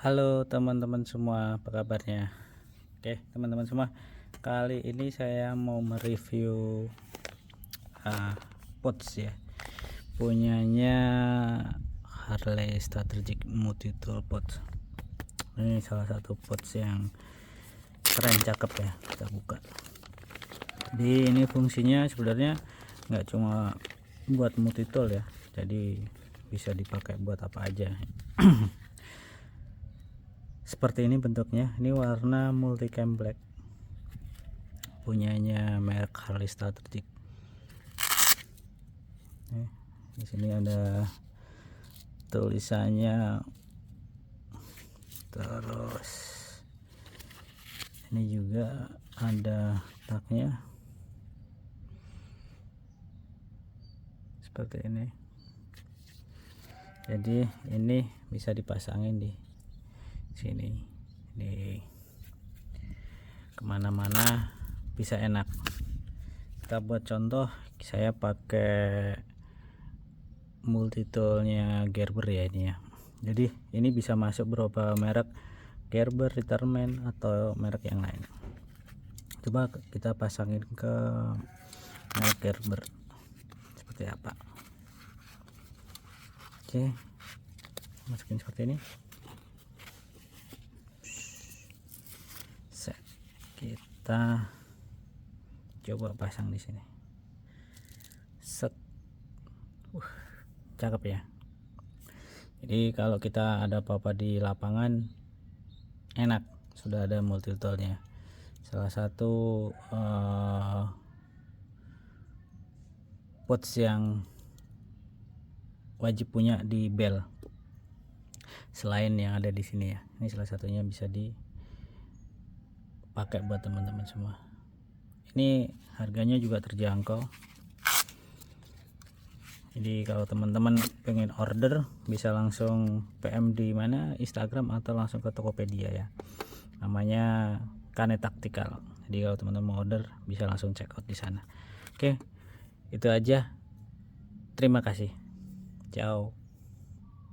Halo teman-teman semua, apa kabarnya? Oke teman-teman semua, kali ini saya mau mereview pots ya, punyanya Harley Strategic Multi Tool Pots. Ini salah satu pots yang keren, cakep ya. Kita buka. Jadi ini fungsinya sebenarnya nggak cuma buat multi tool ya, jadi bisa dipakai buat apa aja. Seperti ini bentuknya, ini warna multicam black, punyanya merek Harley Strategic. Di sini ada tulisannya, terus ini juga ada taknya seperti ini. Jadi ini bisa dipasangin di sini, di kemana-mana bisa enak. Kita buat contoh, saya pakai multitoolnya Gerber ya ini ya. Jadi ini bisa masuk beberapa merek, Gerber, Ritterman atau merek yang lain. Coba kita pasangin ke merek Gerber seperti apa. Oke, masukin seperti ini. Set, kita coba pasang di sini. Set, cakep ya. Jadi kalau kita ada apa-apa di lapangan enak, sudah ada multi toolnya. Salah satu pots yang wajib punya di bel selain yang ada di sini ya. Ini salah satunya bisa dipakai buat teman-teman semua. Ini harganya juga terjangkau. Jadi kalau teman-teman pengen order bisa langsung PM di mana, Instagram atau langsung ke Tokopedia ya. Namanya Kane Tactical. Jadi kalau teman-teman mau order bisa langsung check out di sana. Oke, itu aja. Terima kasih. Ciao.